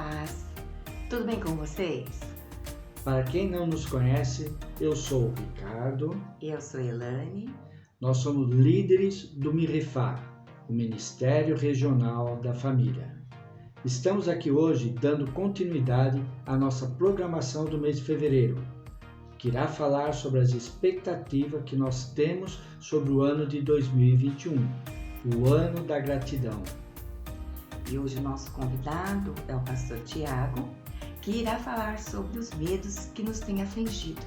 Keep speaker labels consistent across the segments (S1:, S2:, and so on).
S1: paz. Tudo bem com vocês?
S2: Para quem não nos conhece, eu sou o Ricardo.
S1: Eu sou Elane.
S2: Nós somos líderes do MIREFA, o Ministério Regional da Família. Estamos aqui hoje dando continuidade à nossa programação do mês de fevereiro, que irá falar sobre as expectativas que nós temos sobre o ano de 2021, o ano da gratidão.
S1: E hoje o nosso convidado é o pastor Tiago, que irá falar sobre os medos que nos têm afligido.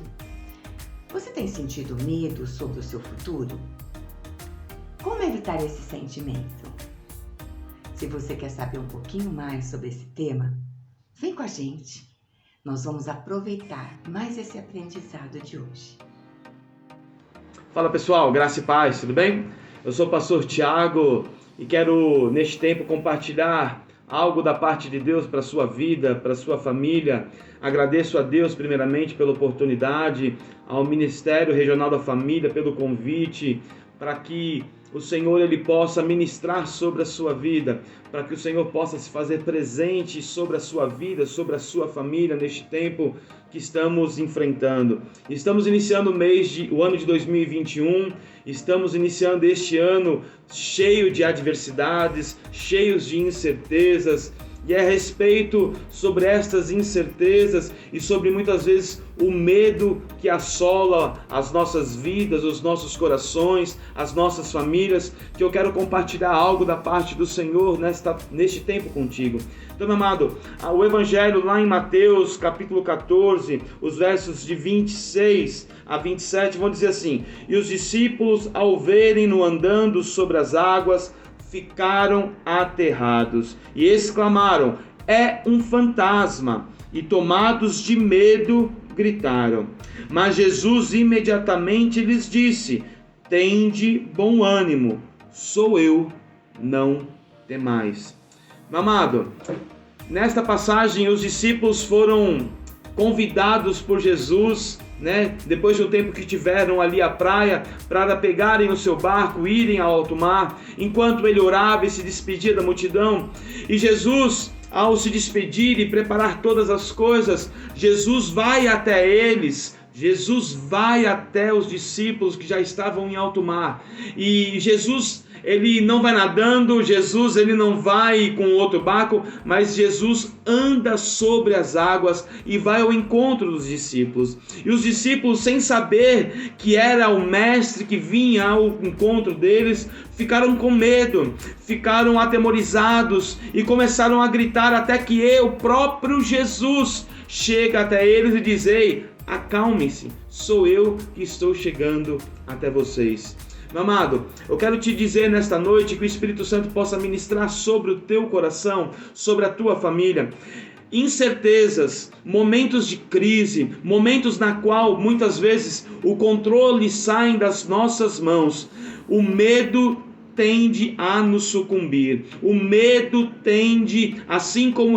S1: Você tem sentido medo sobre o seu futuro? Como evitar esse sentimento? Se você quer saber um pouquinho mais sobre esse tema, vem com a gente. Nós vamos aproveitar mais esse aprendizado de hoje.
S3: Fala pessoal, graça e paz, tudo bem? Eu sou o pastor Tiago e quero neste tempo compartilhar algo da parte de Deus para a sua vida, para a sua família. Agradeço a Deus primeiramente pela oportunidade, ao Ministério Regional da Família pelo convite, para que o Senhor ele possa ministrar sobre a sua vida, para que o Senhor possa se fazer presente sobre a sua vida, sobre a sua família neste tempo que estamos enfrentando. Estamos iniciando o ano de 2021, estamos iniciando este ano cheio de adversidades, cheios de incertezas, e é a respeito sobre estas incertezas e sobre muitas vezes o medo que assola as nossas vidas, os nossos corações, as nossas famílias, que eu quero compartilhar algo da parte do Senhor neste tempo contigo. Então, meu amado, o Evangelho lá em Mateus capítulo 14, os versos de 26 a 27 vão dizer assim: E os discípulos, ao verem-no andando sobre as águas, ficaram aterrados e exclamaram: é um fantasma! E tomados de medo, gritaram. Mas Jesus imediatamente lhes disse: tende bom ânimo, sou eu, não temais. Meu amado, nesta passagem os discípulos foram convidados por Jesus, depois de um tempo que tiveram ali à praia, para pegarem o seu barco, irem ao alto mar, enquanto ele orava e se despedia da multidão. E Jesus, ao se despedir e preparar todas as coisas, Jesus vai até eles, Jesus vai até os discípulos que já estavam em alto mar. E Jesus, ele não vai nadando, Jesus ele não vai com outro barco, mas Jesus anda sobre as águas e vai ao encontro dos discípulos. E os discípulos, sem saber que era o mestre que vinha ao encontro deles, ficaram com medo, ficaram atemorizados e começaram a gritar, até que o próprio Jesus chega até eles e diz: ei, acalmem-se, sou eu que estou chegando até vocês. Meu amado, eu quero te dizer nesta noite que o Espírito Santo possa ministrar sobre o teu coração, sobre a tua família, incertezas, momentos de crise, momentos na qual muitas vezes o controle sai das nossas mãos. O medo tende a nos sucumbir. O medo tende, assim como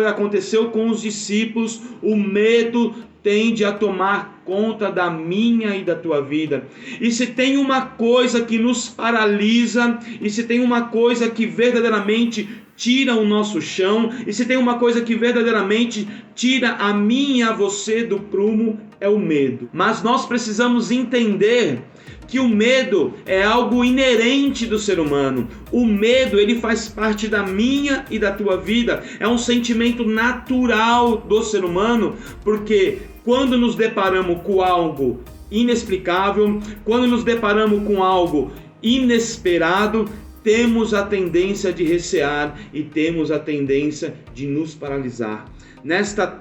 S3: aconteceu com os discípulos, o medo tende a tomar conta da minha e da tua vida. E se tem uma coisa que nos paralisa, e se tem uma coisa que verdadeiramente tira o nosso chão, e se tem uma coisa que verdadeiramente tira a mim e a você do prumo, é o medo. Mas nós precisamos entender que o medo é algo inerente do ser humano. O medo, ele faz parte da minha e da tua vida. É um sentimento natural do ser humano, porque quando nos deparamos com algo inexplicável, quando nos deparamos com algo inesperado, temos a tendência de recear e temos a tendência de nos paralisar.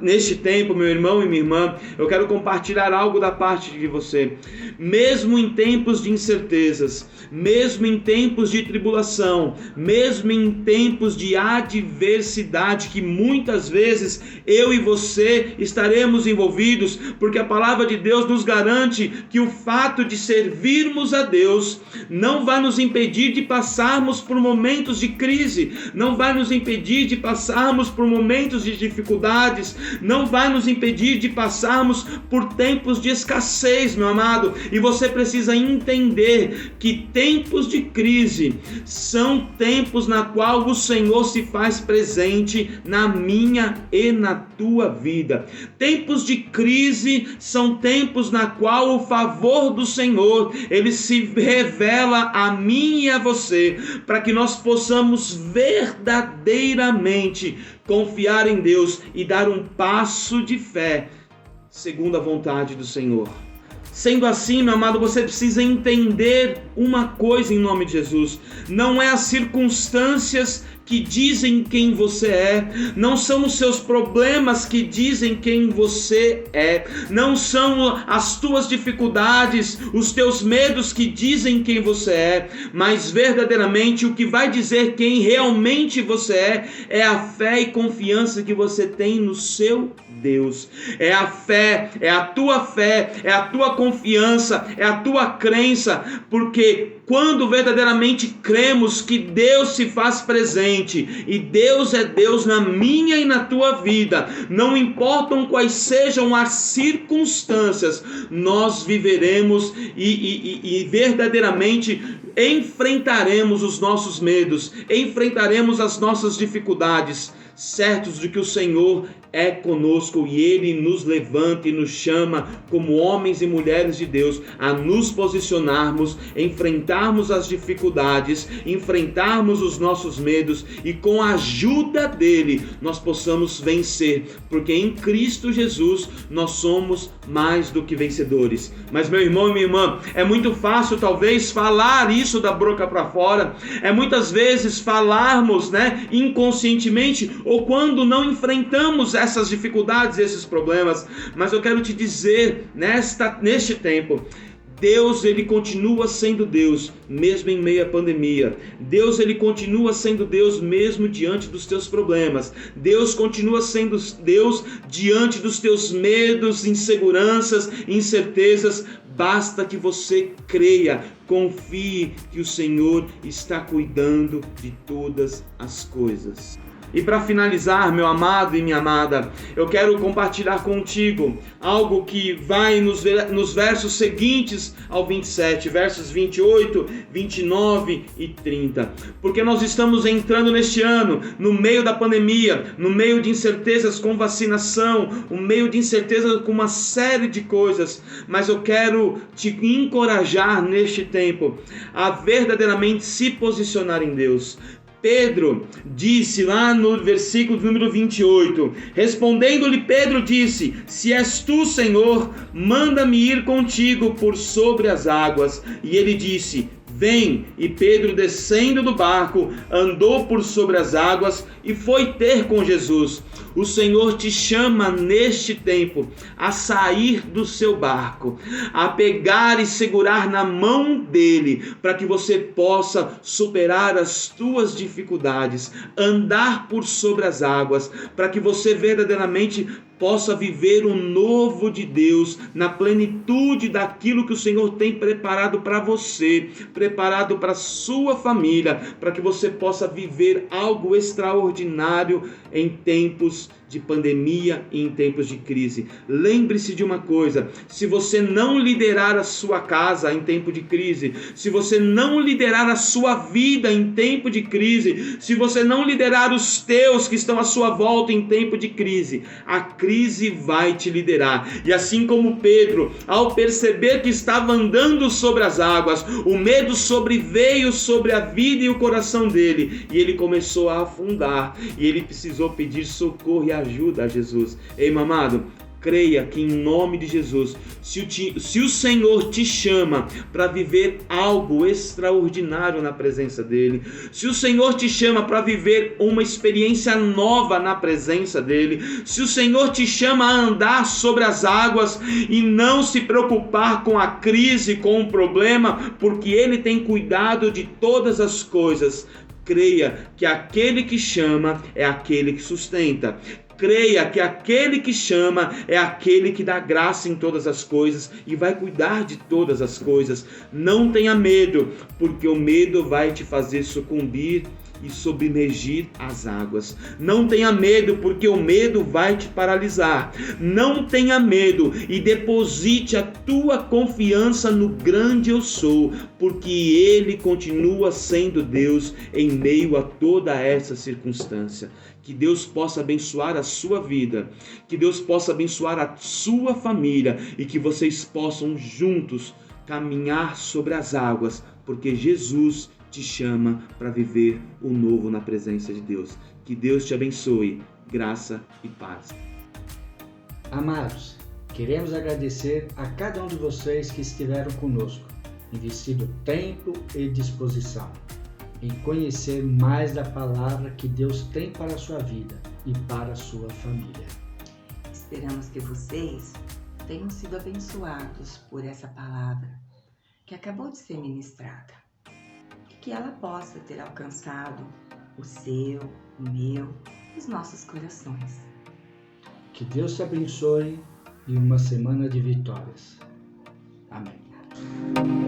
S3: Neste tempo, meu irmão e minha irmã, eu quero compartilhar algo da parte de você. Mesmo em tempos de incertezas, mesmo em tempos de tribulação, mesmo em tempos de adversidade, que muitas vezes eu e você estaremos envolvidos, porque a palavra de Deus nos garante que o fato de servirmos a Deus não vai nos impedir de passar passarmos por momentos de crise, não vai nos impedir de passarmos por momentos de dificuldades, não vai nos impedir de passarmos por tempos de escassez, meu amado. E você precisa entender que tempos de crise são tempos na qual o Senhor se faz presente na minha e na tua vida. Tempos de crise são tempos na qual o favor do Senhor, ele se revela a mim e a você, para que nós possamos verdadeiramente confiar em Deus e dar um passo de fé segundo a vontade do Senhor. Sendo assim, meu amado, você precisa entender uma coisa em nome de Jesus: não é as circunstâncias que dizem quem você é, não são os seus problemas que dizem quem você é, não são as tuas dificuldades, os teus medos que dizem quem você é, mas verdadeiramente o que vai dizer quem realmente você é a fé e confiança que você tem no seu Deus. É a fé, é a tua confiança, é a tua crença, porque quando verdadeiramente cremos que Deus se faz presente, e Deus é Deus na minha e na tua vida, não importam quais sejam as circunstâncias, nós viveremos e verdadeiramente enfrentaremos os nossos medos, enfrentaremos as nossas dificuldades, certos de que o Senhor é conosco e Ele nos levanta e nos chama como homens e mulheres de Deus a nos posicionarmos, enfrentarmos as dificuldades, enfrentarmos os nossos medos e com a ajuda dEle nós possamos vencer, porque em Cristo Jesus nós somos mais do que vencedores. Mas meu irmão e minha irmã, é muito fácil talvez falar isso da boca para fora, é muitas vezes falarmos, inconscientemente, ou quando não enfrentamos essas dificuldades, esses problemas. Mas eu quero te dizer, neste tempo, Deus, Ele continua sendo Deus, mesmo em meio à pandemia. Deus, Ele continua sendo Deus, mesmo diante dos teus problemas. Deus continua sendo Deus diante dos teus medos, inseguranças, incertezas. Basta que você creia, confie que o Senhor está cuidando de todas as coisas. E para finalizar, meu amado e minha amada, eu quero compartilhar contigo algo que vai nos versos seguintes ao 27, versos 28, 29 e 30. Porque nós estamos entrando neste ano, no meio da pandemia, no meio de incertezas com vacinação, no meio de incertezas com uma série de coisas. Mas eu quero te encorajar neste tempo a verdadeiramente se posicionar em Deus. Pedro disse lá no versículo número 28, respondendo-lhe Pedro disse: se és tu, Senhor, manda-me ir contigo por sobre as águas. E ele disse: vem. E Pedro, descendo do barco, andou por sobre as águas e foi ter com Jesus. O Senhor te chama neste tempo a sair do seu barco, a pegar e segurar na mão dele, para que você possa superar as tuas dificuldades, andar por sobre as águas, para que você verdadeiramente possa viver o novo de Deus, na plenitude daquilo que o Senhor tem preparado para você, preparado para a sua família, para que você possa viver algo extraordinário em tempos de pandemia e em tempos de crise. Lembre-se de uma coisa: se você não liderar a sua casa em tempo de crise, se você não liderar a sua vida em tempo de crise, se você não liderar os teus que estão à sua volta em tempo de crise, a crise vai te liderar. E assim como Pedro, ao perceber que estava andando sobre as águas, o medo sobreveio sobre a vida e o coração dele, e ele começou a afundar, e ele precisou pedir socorro e ajuda a Jesus. Ei, meu amado, creia que em nome de Jesus, se o Senhor te chama para viver algo extraordinário na presença dEle, se o Senhor te chama para viver uma experiência nova na presença dEle, se o Senhor te chama a andar sobre as águas e não se preocupar com a crise, com o problema, porque Ele tem cuidado de todas as coisas, creia que aquele que chama é aquele que sustenta. creia que aquele que chama é aquele que dá graça em todas as coisas e vai cuidar de todas as coisas. Não tenha medo, porque o medo vai te fazer sucumbir e submergir as águas. Não tenha medo, porque o medo vai te paralisar. Não tenha medo e deposite a tua confiança no grande eu sou, porque Ele continua sendo Deus em meio a toda essa circunstância. Que Deus possa abençoar a sua vida, que Deus possa abençoar a sua família e que vocês possam juntos caminhar sobre as águas, porque Jesus te chama para viver o novo na presença de Deus. Que Deus te abençoe, graça e paz.
S2: Amados, queremos agradecer a cada um de vocês que estiveram conosco, investindo tempo e disposição em conhecer mais da palavra que Deus tem para a sua vida e para a sua família.
S1: Esperamos que vocês tenham sido abençoados por essa palavra que acabou de ser ministrada. Que ela possa ter alcançado o seu, o meu, os nossos corações.
S2: Que Deus te abençoe e uma semana de vitórias. Amém.